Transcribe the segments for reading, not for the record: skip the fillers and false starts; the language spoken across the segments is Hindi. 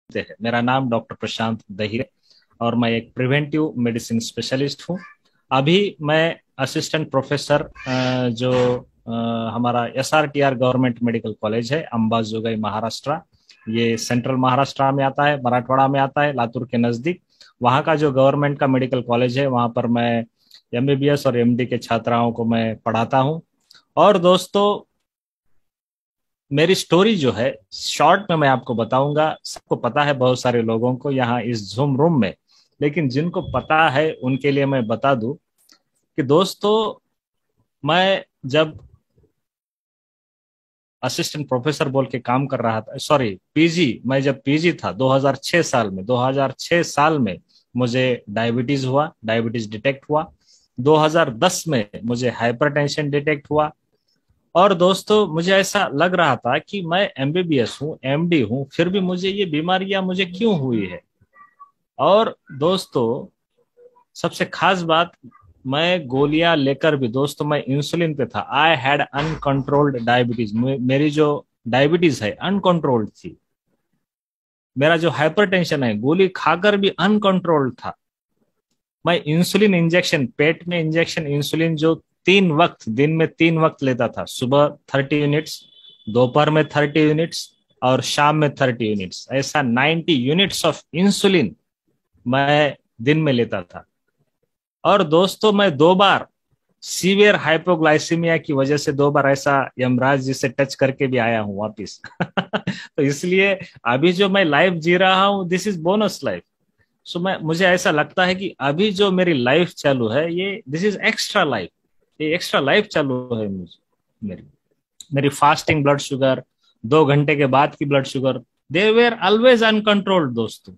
हैं। मेरा नाम डॉक्टर प्रशांत दहिरे और मैं एक प्रिवेंटिव मेडिसिन स्पेशलिस्ट हूँ। अभी मैं असिस्टेंट प्रोफेसर जो हमारा SRTR गवर्नमेंट मेडिकल कॉलेज है अंबाजोगाई महाराष्ट्र, ये सेंट्रल महाराष्ट्र में आता है, मराठवाड़ा में आता है, लातूर के नजदीक। वहाँ का जो गवर्नमेंट का मेडिकल कॉलेज है वहाँ पर मैं MBBS और MD के छात्राओं को मैं पढ़ाता हूँ। और दोस्तों, मेरी स्टोरी जो है शॉर्ट में मैं आपको बताऊंगा। सबको पता है बहुत सारे लोगों को यहाँ इस जूम रूम में, लेकिन जिनको पता है उनके लिए मैं बता दूं कि दोस्तों, मैं जब असिस्टेंट प्रोफेसर बोल के काम कर रहा था, सॉरी PG, मैं जब PG था 2006 साल में मुझे डायबिटीज हुआ, डायबिटीज डिटेक्ट हुआ। 2010 में मुझे हाइपरटेंशन डिटेक्ट हुआ। और दोस्तों, मुझे ऐसा लग रहा था कि मैं MBBS हूँ, MD हूँ, फिर भी मुझे ये बीमारियां मुझे क्यों हुई है। और दोस्तों, सबसे खास बात, मैं गोलियां लेकर भी दोस्तों मैं इंसुलिन पे था। I had uncontrolled diabetes. मेरी जो डायबिटीज है अनकंट्रोल्ड थी। मेरा जो हाइपरटेंशन है गोली खाकर भी अनकंट्रोल्ड था। मैं इंसुलिन इंजेक्शन, पेट में इंजेक्शन इंसुलिन जो 3 वक्त, दिन में 3 वक्त लेता था। सुबह 30 यूनिट्स, दोपहर में 30 यूनिट्स और शाम में 30 यूनिट्स। ऐसा 90 यूनिट्स ऑफ इंसुलिन मैं दिन में लेता था। और दोस्तों, मैं 2 बार सीवियर हाइपोग्लाइसीमिया की वजह से 2 बार ऐसा यमराज जी से टच करके भी आया हूं वापिस। तो इसलिए अभी जो मैं लाइफ जी रहा हूं, दिस इज बोनस लाइफ। सो मैं, मुझे ऐसा लगता है कि अभी जो मेरी लाइफ चालू है, ये दिस इज एक्स्ट्रा लाइफ। ये एक्स्ट्रा लाइफ चालू है मुझे। मेरी मेरी फास्टिंग ब्लड शुगर, 2 घंटे के बाद की blood sugar, they were always uncontrolled दोस्तों।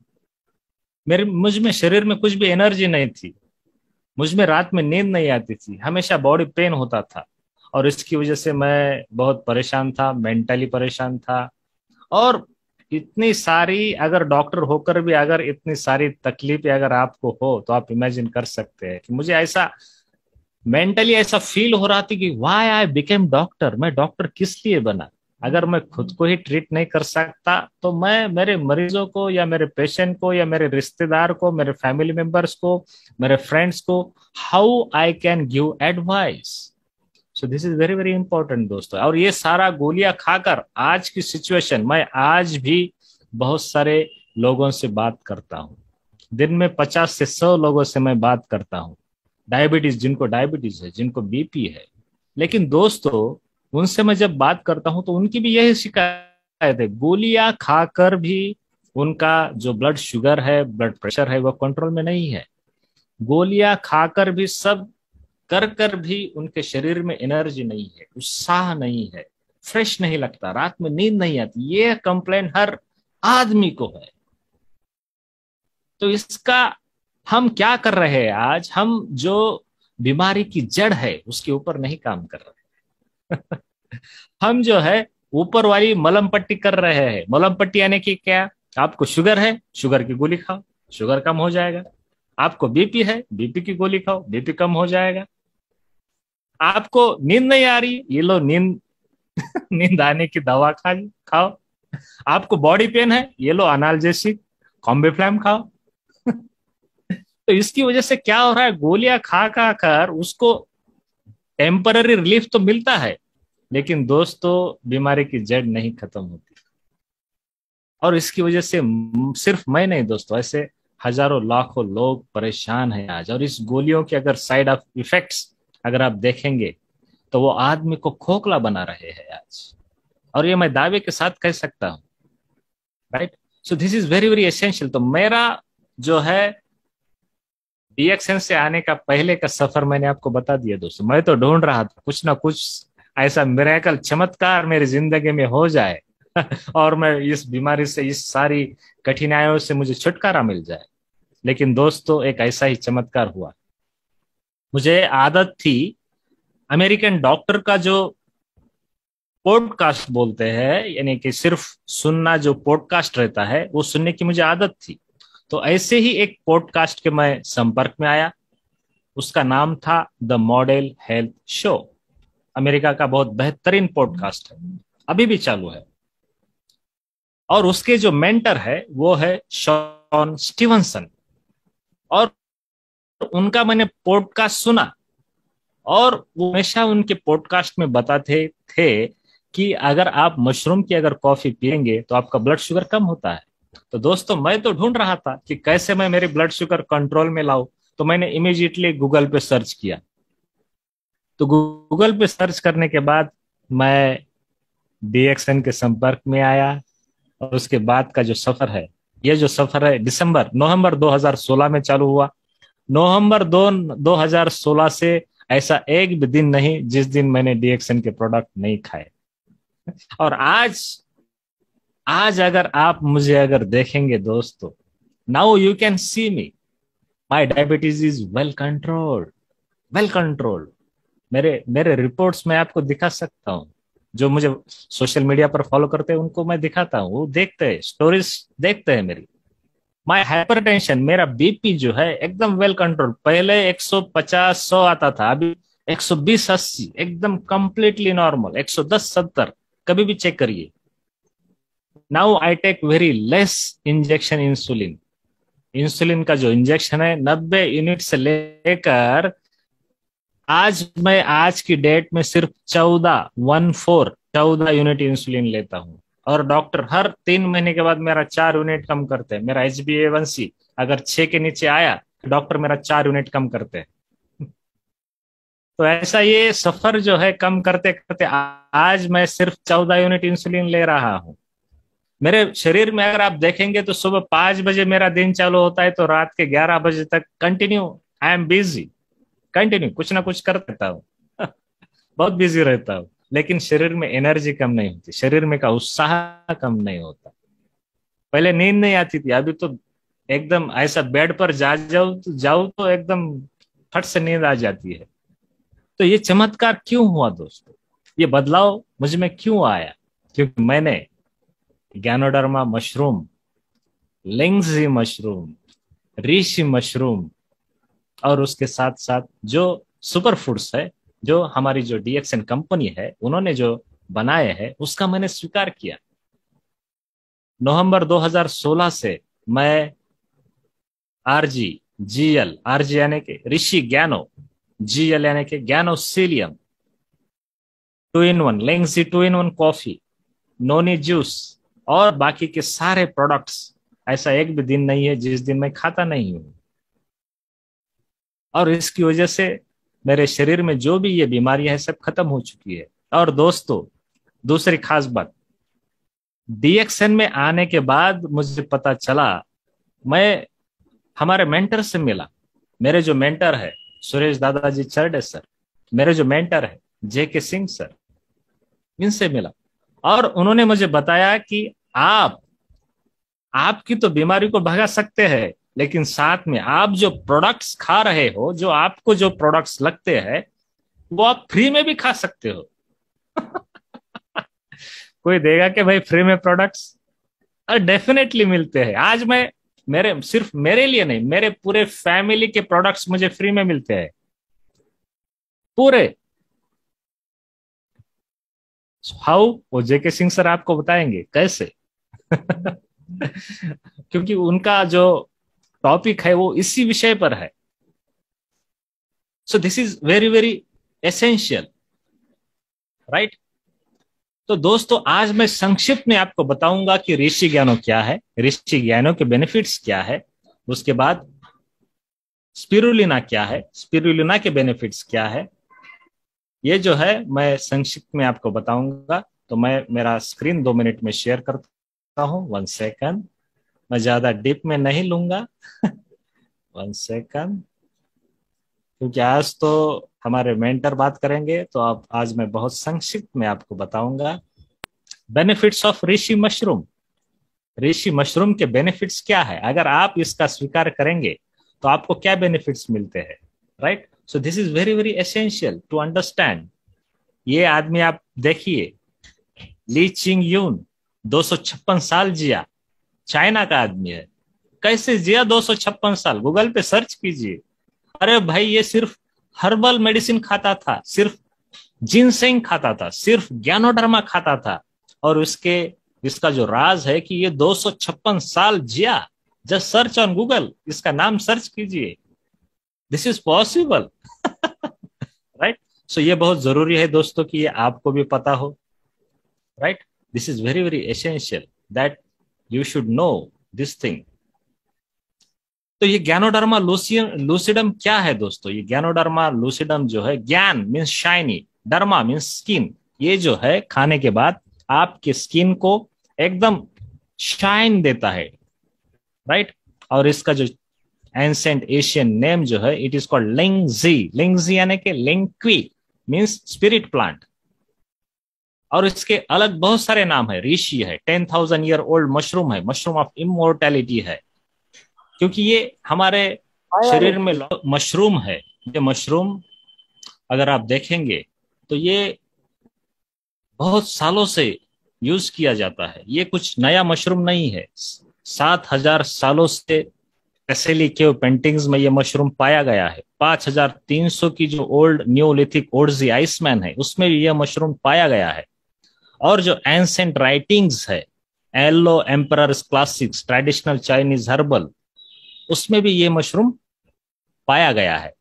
मेरे मुझ में, शरीर में कुछ भी एनर्जी नहीं थी। मुझ में रात में नींद नहीं आती थी, हमेशा बॉडी पेन होता था। और इसकी वजह से मैं बहुत परेशान था, मेंटली परेशान था। और इतनी सारी, अगर डॉक्टर होकर भी अगर इतनी सारी तकलीफें अगर आपको हो, तो आप इमेजिन कर सकते हैं कि मुझे ऐसा मेंटली ऐसा फील हो रहा था कि व्हाई आई बिकेम डॉक्टर। मैं डॉक्टर किस लिए बना? अगर मैं खुद को ही ट्रीट नहीं कर सकता, तो मैं मेरे मरीजों को या मेरे पेशेंट को या मेरे रिश्तेदार को, मेरे फैमिली मेंबर्स को, मेरे फ्रेंड्स को, how I can give advice? So this is very very important दोस्तों। और ये सारा गोलियां खाकर आज की सिचुएशन, मैं आज भी बहुत सारे लोगों से बात करता हूँ। दिन में 50 से 100 लोगों से मैं बात करता हूँ। डायबिटीज, जिनको डायबिटीज है, जिनको BP है। लेकिन दोस्तों, उनसे मैं जब बात करता हूं तो उनकी भी यही शिकायत है, गोलियां खाकर भी उनका जो ब्लड शुगर है, ब्लड प्रेशर है, वो कंट्रोल में नहीं है। गोलियां खाकर भी, सब कर कर भी उनके शरीर में एनर्जी नहीं है, उत्साह नहीं है, फ्रेश नहीं लगता, रात में नींद नहीं आती। ये कंप्लेन हर आदमी को है। तो इसका हम क्या कर रहे हैं? आज हम जो बीमारी की जड़ है उसके ऊपर नहीं काम कर रहे। हम जो है ऊपर वाली मलम पट्टी कर रहे हैं। मलम पट्टी यानी कि क्या? आपको शुगर है, शुगर की गोली खाओ, शुगर कम हो जाएगा। आपको BP है, BP की गोली खाओ, BP कम हो जाएगा। आपको नींद नहीं आ रही, ये लो नींद नींद आने की दवा खाओ। आपको बॉडी पेन है, ये लो अनाल्जेसिक, कॉम्बिफ्लैम खाओ। तो इसकी वजह से क्या हो रहा है, गोलियां खा खा कर उसको टेम्पररी रिलीफ तो मिलता है, लेकिन दोस्तों बीमारी की जड़ नहीं खत्म होती। और इसकी वजह से सिर्फ मैं नहीं दोस्तों, ऐसे हजारों लाखों लोग परेशान हैं आज। और इस गोलियों के अगर साइड ऑफ इफेक्ट्स अगर आप देखेंगे, तो वो आदमी को खोखला बना रहे हैं आज। और ये मैं दावे के साथ कह सकता हूँ, right? So this is very very essential. तो मेरा जो है DXN से आने का पहले का सफर मैंने आपको बता दिया दोस्तों। मैं तो ढूंढ रहा था कुछ ना कुछ ऐसा मिरेकल, चमत्कार मेरी जिंदगी में हो जाए और मैं इस बीमारी से, इस सारी कठिनाइयों से मुझे छुटकारा मिल जाए। लेकिन दोस्तों, एक ऐसा ही चमत्कार हुआ। मुझे आदत थी, अमेरिकन डॉक्टर का जो पॉडकास्ट बोलते हैं, यानी कि सिर्फ सुनना, जो पॉडकास्ट रहता है वो सुनने की मुझे आदत थी। तो ऐसे ही एक पॉडकास्ट के मैं संपर्क में आया। उसका नाम था the model health show. America का बहुत बेहतरीन पॉडकास्ट है, अभी भी चालू है। और उसके जो मेंटर है वो है शॉन स्टीवनसन। और उनका मैंने पॉडकास्ट सुना, और वो हमेशा उनके पॉडकास्ट में बताते थे कि अगर आप मशरूम की अगर कॉफी पिएंगे तो आपका ब्लड शुगर कम होता है। तो दोस्तों, मैं तो ढूंढ रहा था कि कैसे मैं मेरी ब्लड शुगर कंट्रोल में लाऊं। तो मैंने इमीडिएटली गूगल पे सर्च किया। तो गूगल पे सर्च करने के बाद मैं डीएक्सएन के संपर्क में आया। और उसके बाद का जो सफर है, ये जो सफर है नवंबर 2016 में चालू हुआ। नवंबर 2016 से ऐसा एक भी दिन नहीं जिस दिन मैंने डीएक्सएन के प्रोडक्ट नहीं खाए। और आज आज अगर आप मुझे अगर देखेंगे दोस्तों, now you can see me, my diabetes is well controlled, well controlled. मेरे मेरे रिपोर्ट्स मैं आपको दिखा सकता हूँ। जो मुझे सोशल मीडिया पर फॉलो करते हैं उनको मैं दिखाता हूँ, वो देखते हैं, स्टोरीज देखते हैं मेरी। माय हाइपरटेंशन, मेरा बीपी जो है एकदम वेल कंट्रोल। पहले 150-100 आता था, अभी 120-80 एकदम कंप्लीटली नॉर्मल। 110-70 कभी भी चेक करिए। Now I take very less injection insulin. Insulin का जो इंजेक्शन है 90 यूनिट से लेकर आज की डेट में सिर्फ 14 यूनिट इंसुलिन लेता हूं। और डॉक्टर हर 3 महीने के बाद मेरा 4 यूनिट कम करते हैं। मेरा HbA1c अगर 6 के नीचे आया तो डॉक्टर मेरा 4 यूनिट कम करते हैं। तो ऐसा ये सफर जो है कम करते करते आज मैं सिर्फ 14 यूनिट इंसुलिन ले रहा हूं। मेरे शरीर में अगर आप देखेंगे तो सुबह 5 बजे मेरा दिन चालू होता है, तो रात के 11 बजे तक continue I am busy, continue कुछ ना कुछ करता रहता हूँ। बहुत बिजी रहता हूँ, लेकिन शरीर में एनर्जी कम नहीं होती, शरीर में का उत्साह कम नहीं होता। पहले नींद नहीं आती थी, अभी तो एकदम ऐसा बेड पर जाऊं तो एकदम फट से नींद आ जाती है। तो ये चमत्कार क्यों हुआ दोस्तों? ये बदलाव मुझ में क्यों आया? क्योंकि मैंने गैनोडर्मा मशरूम, लिंग्जी मशरूम, ऋषि मशरूम और उसके साथ साथ जो सुपर फूड्स है, जो हमारी जो डीएक्सएन कंपनी है उन्होंने जो बनाए हैं, उसका मैंने स्वीकार किया। नवंबर 2016 से मैं आरजी, जीएल, आरजी यानी कि ऋषि गैनो, जीएल यानी कि गैनोसीलियम 2 in 1, लेंगजी 2 in 1 coffee, noni juice और बाकी के सारे प्रोडक्ट्स, ऐसा एक भी दिन नहीं है जिस दिन मैं खाता नहीं हूं। और इसकी वजह से मेरे शरीर में जो भी ये बीमारियां हैं सब खत्म हो चुकी है। और दोस्तों, दूसरी खास बात, डीएक्सएन में आने के बाद मुझे पता चला, मैं हमारे मेंटर से मिला। मेरे जो मेंटर है सुरेश दादाजी चरडे सर, मेरे जो मेंटर है जेके सिंह सर, इनसे मिला। और उन्होंने मुझे बताया कि आपकी तो बीमारी को भगा सकते हैं, लेकिन साथ में आप जो प्रोडक्ट्स खा रहे हो, जो आपको जो प्रोडक्ट्स लगते हैं, वो आप फ्री में भी खा सकते हो। कोई देगा कि भाई फ्री में प्रोडक्ट्स? और डेफिनेटली मिलते हैं। आज मैं सिर्फ मेरे लिए नहीं, मेरे पूरे फैमिली के प्रोडक्ट्स मुझे फ्री में मिलते हैं पूरे। हाउ? वो जेके सिंह सर आपको बताएंगे कैसे। क्योंकि उनका जो टॉपिक है वो इसी विषय पर है। So this is very very essential, right? तो दोस्तों, आज मैं संक्षिप्त में आपको बताऊंगा कि ऋषि ज्ञानो क्या है, ऋषि ज्ञानो के बेनिफिट्स क्या है, उसके बाद स्पिरुलिना क्या है, स्पिरुलिना के बेनिफिट्स क्या है, ये जो है मैं संक्षिप्त में आपको बताऊंगा। तो मैं मेरा स्क्रीन 2 मिनट में शेयर करता हूं। 1 सेकंड, मैं ज्यादा डीप में नहीं लूंगा। 1 सेकंड, क्योंकि आज तो हमारे मेंटर बात करेंगे, तो अब आज मैं बहुत संक्षिप्त में आपको बताऊंगा benefits of Rishi mushroom. Rishi mushroom के बेनिफिट्स क्या है, अगर आप इसका स्वीकार करेंगे तो आपको क्या बेनिफिट्स मिलते हैं, right? So this is very very essential to understand. ये आदमी आप देखिए, ली चिंग यून 256 साल जिया, चाइना का आदमी है। कैसे जिया 256 साल? गूगल पे सर्च कीजिए। अरे भाई, ये सिर्फ हर्बल मेडिसिन खाता था, सिर्फ जिनसेंग खाता था, सिर्फ ज्ञानोडर्मा खाता था, और उसके इसका जो राज है कि ये 256 साल जिया। जस्ट सर्च ऑन गूगल, इसका नाम सर्च कीजिए, दिस इज पॉसिबल। राइट। सो ये बहुत जरूरी है दोस्तों कि ये आपको भी पता हो। Right. This is very very essential that you should know this thing. तो ये ज्ञानोडर्मा लूसिडम क्या है दोस्तों? ये ज्ञानोडर्मा लूसिडम जो है, ज्ञान means shiny, derma means skin. ये जो है खाने के बाद आपके स्किन को एकदम शाइन देता है। राइट। और इसका जो एंसेंट एशियन नेम जो है, इट इज कॉल्ड लिंगजी। लिंगजी यानी कि लिंक्वी मीन्स स्पिरिट प्लांट। और इसके अलग बहुत सारे नाम है। ऋषि है, 10,000 ईयर ओल्ड मशरूम है, मशरूम ऑफ इमोर्टैलिटी है, क्योंकि ये हमारे शरीर में मशरूम है। ये मशरूम अगर आप देखेंगे तो ये बहुत सालों से यूज किया जाता है। ये कुछ नया मशरूम नहीं है। 7,000 सालों से टेसेली केव पेंटिंग्स में ये मशरूम पाया गया है। 5,300 की जो ओल्ड न्यूलिथिक ओर्जी आइसमैन है उसमें भी यह मशरूम पाया गया है। और जो एंसेंट राइटिंग्स है, yellow emperors classics, traditional Chinese herbal, उसमें भी ये मशरूम पाया गया है।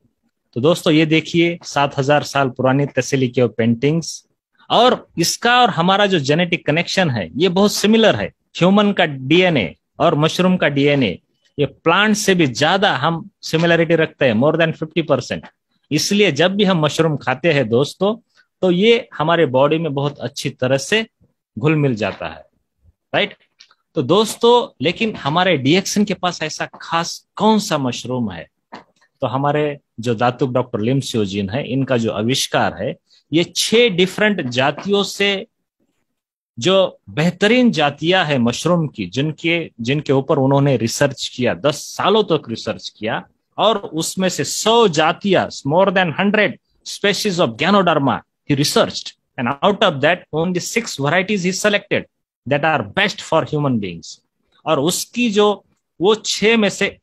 तो दोस्तों ये देखिए 7,000 साल पुरानी तसेली केव पेंटिंग्स, और इसका और हमारा जो जेनेटिक कनेक्शन है ये बहुत सिमिलर है। ह्यूमन का डीएनए और मशरूम का डीएनए, ये प्लांट से भी ज्यादा हम सिमिलरिटी रखते हैं, मोर देन 50%। इसलिए जब भी हम मशरूम खाते हैं दोस्तों, तो ये हमारे बॉडी में बहुत अच्छी तरह से घुल मिल जाता है। राइट। तो दोस्तों लेकिन हमारे डीएक्सन के पास ऐसा खास कौन सा मशरूम है? तो हमारे जो दातुक डॉक्टर लिम सियोजिन है, इनका जो आविष्कार है, ये 6 डिफरेंट जातियों से जो बेहतरीन जातियां है मशरूम की, जिनके ऊपर उन्होंने रिसर्च किया, 10 सालों तक रिसर्च किया, और उसमें से 100 जातियां, more than 100 species of ganoderma he researched, and out of that only 6 varieties he selected that are best for human beings। और उसकी जो वो 6 में से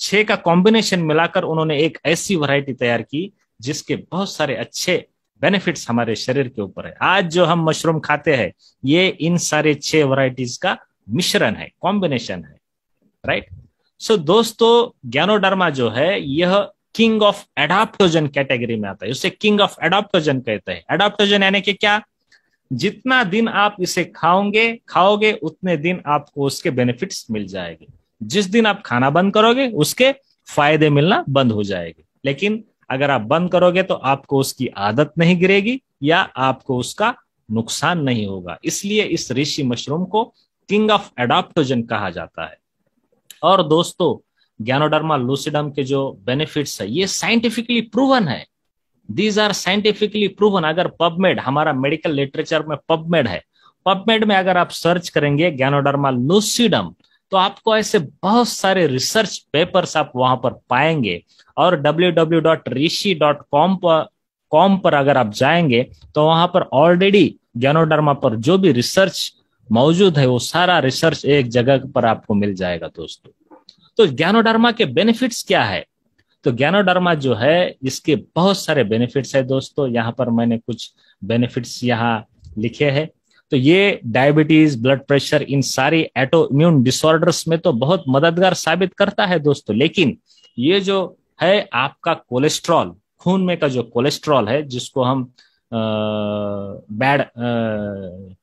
6 का कॉम्बिनेशन मिलाकर उन्होंने एक ऐसी वैरायटी तैयार की जिसके बहुत सारे अच्छे बेनिफिट्स हमारे शरीर के ऊपर है। आज जो हम मशरूम खाते हैं ये इन सारे 6 वैरायटीज का मिश्रण है, कॉम्बिनेशन है। राइट। सो दोस्तों गैनोडर्मा जो है यह किंग ऑफ एडाप्टोजन कैटेगरी में आता है। उसे किंग ऑफ एडाप्टोजन कहते हैं। एडाप्टोजन यानी कि क्या? जितना दिन आप इसे खाओगे उतने दिन आपको उसके बेनिफिट्स मिल जाएंगे। जिस दिन आप खाना बंद करोगे उसके फायदे मिलना बंद हो जाएंगे। लेकिन अगर आप बंद करोगे तो आपको उसकी आदत नहीं गिरेगी या आपको उसका नुकसान नहीं होगा। इसलिए इस ऋषि मशरूम को किंग ऑफ एडाप्टोजन कहा जाता है। और दोस्तों गैनोडर्मा लूसिडम के जो बेनिफिट्स है ये साइंटिफिकली प्रूवन है। These are scientifically proven. अगर पबमेड, हमारा मेडिकल लिटरेचर में पबमेड है, पबमेड में अगर आप सर्च करेंगे गैनोडर्मा लूसिडम तो आपको ऐसे बहुत सारे रिसर्च पेपर्स आप वहां पर पाएंगे। और www.rishi.com पर अगर आप जाएंगे तो वहां पर ऑलरेडी गैनोडर्मा पर जो भी रिसर्च मौजूद है वो सारा रिसर्च एक जगह पर आपको मिल जाएगा दोस्तों। तो गैनोडर्मा के बेनिफिट्स क्या है? तो गैनोडर्मा जो है इसके बहुत सारे बेनिफिट्स है दोस्तों। यहाँ पर मैंने कुछ बेनिफिट्स यहाँ लिखे हैं। तो ये डायबिटीज, ब्लड प्रेशर, इन सारी एटो इम्यून डिसऑर्डर्स में तो बहुत मददगार साबित करता है दोस्तों। लेकिन ये जो है आपका कोलेस्ट्रॉल, खून में का जो कोलेस्ट्रॉल है जिसको हम बैड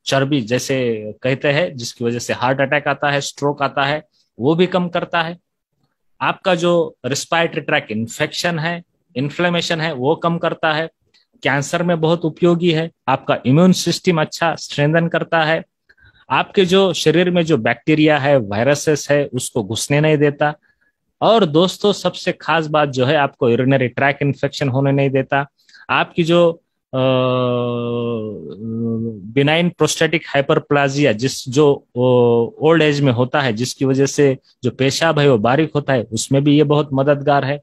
चर्बी जैसे कहते हैं, जिसकी वजह से हार्ट अटैक आता है, स्ट्रोक आता है, वो भी कम करता है। आपका जो रिस्पायरेटरी ट्रैक इन्फेक्शन है, इन्फ्लेमेशन है, वो कम करता है। कैंसर में बहुत उपयोगी है। आपका इम्यून सिस्टम अच्छा स्ट्रेंथन करता है। आपके जो शरीर में जो बैक्टीरिया है, वायरसेस है, उसको घुसने नहीं देता। और दोस्तों सबसे खास बात जो है आपको यूरिनरी ट्रैक इन्फेक्शन होने नहीं देता। आपकी जो बिनाइन प्रोस्टेटिक हाइपरप्लाजिया जो ओल्ड एज में होता है, जिसकी वजह से जो पेशाब है वो बारीक होता है, उसमें भी ये बहुत मददगार है।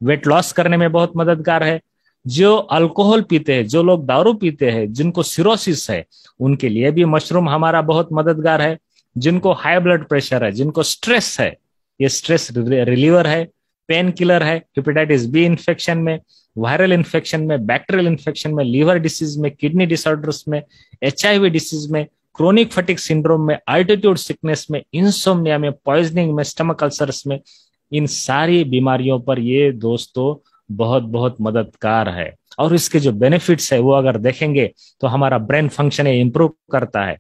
वेट लॉस करने में बहुत मददगार है। जो अल्कोहल पीते हैं, जो लोग दारू पीते हैं, जिनको सिरोसिस है, उनके लिए भी मशरूम हमारा बहुत मददगार है। जिनको हाई ब्लड प्रेशर है, जिनको स्ट्रेस है, ये स्ट्रेस रिलीवर है, पेन किलर है। हेपेटाइटिस बी इन्फेक्शन में, वायरल इन्फेक्शन में, बैक्टीरियल इन्फेक्शन में, लीवर डिसीज में, किडनी डिसऑर्डर्स में, HIV डिसीज में, क्रोनिक फटिक सिंड्रोम में, अल्टीट्यूड सिकनेस में, इंसोम्निया में, पॉइजनिंग में, स्टमक अल्सर्स में, इन सारी बीमारियों पर ये दोस्तों बहुत बहुत मददगार है। और इसके जो बेनिफिट्स है वो अगर देखेंगे तो हमारा ब्रेन फंक्शन इंप्रूव करता है,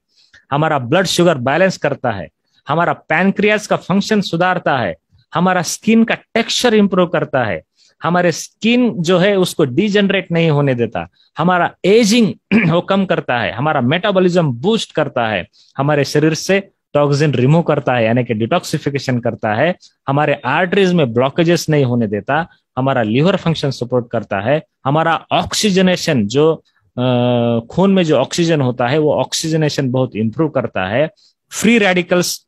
हमारा ब्लड शुगर बैलेंस करता है, हमारा पैनक्रियास का फंक्शन सुधारता है, हमारा स्किन का टेक्सचर इंप्रूव करता है, हमारे स्किन जो है उसको डिजेनरेट नहीं होने देता, हमारा एजिंग वो कम करता है, हमारा मेटाबॉलिज्म बूस्ट करता है, हमारे शरीर से टॉक्सिन रिमूव करता है यानी कि डिटॉक्सिफिकेशन करता है, हमारे आर्टरीज में ब्लॉकेजेस नहीं होने देता, हमारा लीवर फंक्शन सपोर्ट करता है, हमारा ऑक्सीजनेशन जो खून में जो ऑक्सीजन होता है वो ऑक्सीजनेशन बहुत इंप्रूव करता है, फ्री रेडिकल्स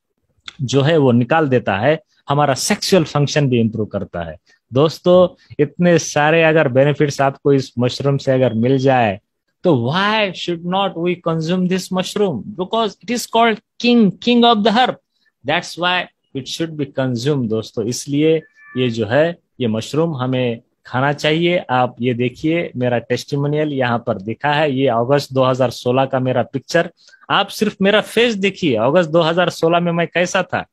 जो है वो निकाल देता है, हमारा सेक्सुअल फंक्शन भी इंप्रूव करता है। दोस्तों इतने सारे अगर बेनिफिट्स आपको इस मशरूम से अगर मिल जाए तो why should not we consume this mushroom? Because it is called king of the herb. That's why it should be consumed दोस्तों। इसलिए ये जो है ये मशरूम हमें खाना चाहिए। आप ये देखिए मेरा टेस्टिमोनियल यहाँ पर दिखा है, ये अगस्त 2016 का मेरा पिक्चर। आप सिर्फ मेरा फेस देखिए अगस्त 2016 में मैं कैसा था,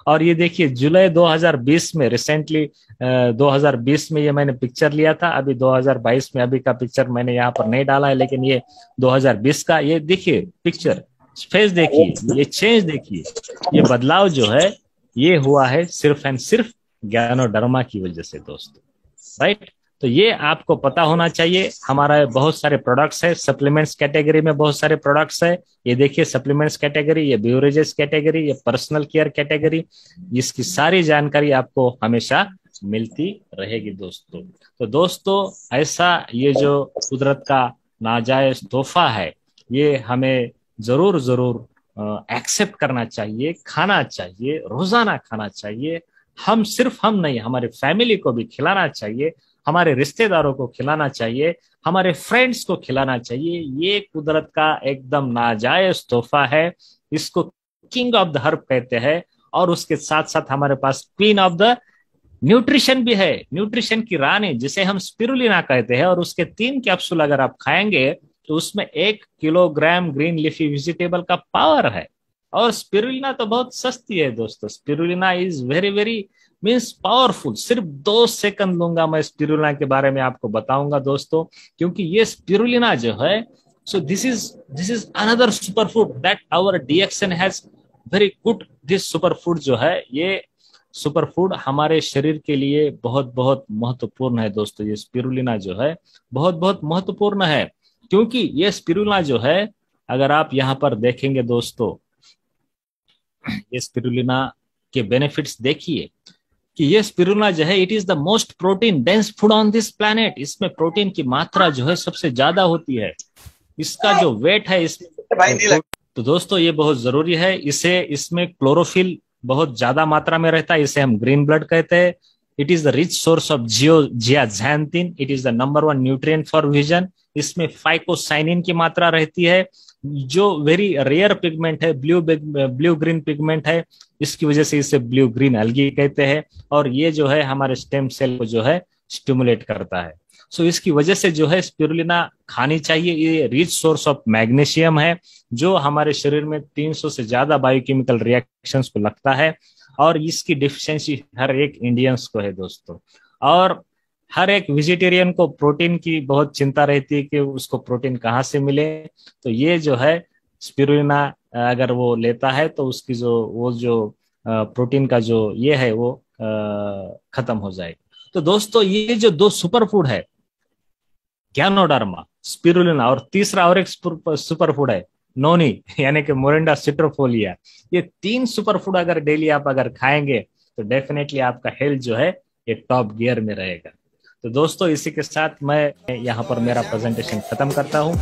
और ये देखिए जुलाई 2020 में, रिसेंटली 2020 में ये मैंने पिक्चर लिया था। अभी 2022 में अभी का पिक्चर मैंने यहाँ पर नहीं डाला है, लेकिन ये 2020 का ये देखिए पिक्चर, फेस देखिए, ये चेंज देखिए, ये बदलाव जो है ये हुआ है सिर्फ एंड सिर्फ ज्ञानोडर्मा की वजह से दोस्तों, राइट। तो ये आपको पता होना चाहिए। हमारा बहुत सारे प्रोडक्ट्स है, सप्लीमेंट्स कैटेगरी में बहुत सारे प्रोडक्ट्स है। ये देखिए सप्लीमेंट्स कैटेगरी, ये बेवरेजेस कैटेगरी, ये पर्सनल केयर कैटेगरी, इसकी सारी जानकारी आपको हमेशा मिलती रहेगी दोस्तों। तो दोस्तों ऐसा ये जो कुदरत का नाजायज तोहफा है ये हमें जरूर जरूर एक्सेप्ट करना चाहिए, खाना चाहिए, रोजाना खाना चाहिए। हम सिर्फ हम नहीं, हमारे फैमिली को भी खिलाना चाहिए, हमारे रिश्तेदारों को खिलाना चाहिए, हमारे फ्रेंड्स को खिलाना चाहिए। ये कुदरत का एकदम नाजायज तोहफा है, इसको किंग ऑफ द हर्ब कहते हैं। और उसके साथ साथ हमारे पास क्वीन ऑफ द न्यूट्रिशन भी है, न्यूट्रिशन की रानी जिसे हम स्पिरुलिना कहते हैं। और उसके 3 कैप्सूल अगर आप खाएंगे तो उसमें 1 किलोग्राम ग्रीन लीफी वेजिटेबल का पावर है। और स्पिरुलिना तो बहुत सस्ती है दोस्तों, spirulina is very very means powerful. सिर्फ 2 सेकंड लूंगा मैं स्पिरुलिना के बारे में आपको बताऊंगा दोस्तों, क्योंकि ये स्पिरुलिना जो है, so this is another super food that our DXN has very good. This super food जो है, ये सुपर फूड हमारे शरीर के लिए बहुत बहुत महत्वपूर्ण है दोस्तों। ये स्पिरुलिना जो है बहुत बहुत महत्वपूर्ण है, क्योंकि ये स्पिरुलिना जो है अगर आप यहाँ पर देखेंगे दोस्तों, ये स्पिरुलिना के बेनिफिट्स देखिए कि ये स्पिरुलिना जो है it is the most protein dense food on this planet. इसमें प्रोटीन की मात्रा जो है सबसे ज्यादा होती है, इसका जो वेट है इसमें। तो दोस्तों ये बहुत जरूरी है। इसमें क्लोरोफिल बहुत ज्यादा मात्रा में रहता है, इसे हम ग्रीन ब्लड कहते हैं। It is the rich source of zeaxanthin, it is the number 1 nutrient for vision. इसमें फाइकोसाइनिन की मात्रा रहती है जो वेरी रेयर पिगमेंट है, ब्लू ग्रीन पिगमेंट है, इसकी वजह से इसे ब्लू ग्रीन एल्गी कहते हैं। और ये जो है हमारे स्टेम सेल को जो है स्टिमुलेट करता है। सो इसकी वजह से जो है स्पिरुलिना खानी चाहिए। ये रिच सोर्स ऑफ मैग्नीशियम है जो हमारे शरीर में 300 से ज्यादा बायोकेमिकल रिएक्शंस को लगता है, और इसकी डिफिशियंसी हर एक इंडियंस को है दोस्तों। और हर एक वेजिटेरियन को प्रोटीन की बहुत चिंता रहती है कि उसको प्रोटीन कहाँ से मिले। तो ये जो है स्पिरुलिना अगर वो लेता है तो उसकी जो प्रोटीन का जो ये है वो खत्म हो जाएगा। तो दोस्तों ये जो 2 सुपर फूड है, ज्ञानोडर्मा, स्पिरुलिना, और तीसरा और एक सुपर फूड है नोनी यानी कि मोरिंडा सिट्रोफोलिया। ये 3 सुपर फूड अगर डेली आप अगर खाएंगे तो डेफिनेटली आपका हेल्थ जो है ये टॉप गियर में रहेगा। तो दोस्तों इसी के साथ मैं यहाँ पर मेरा प्रेजेंटेशन खत्म करता हूँ।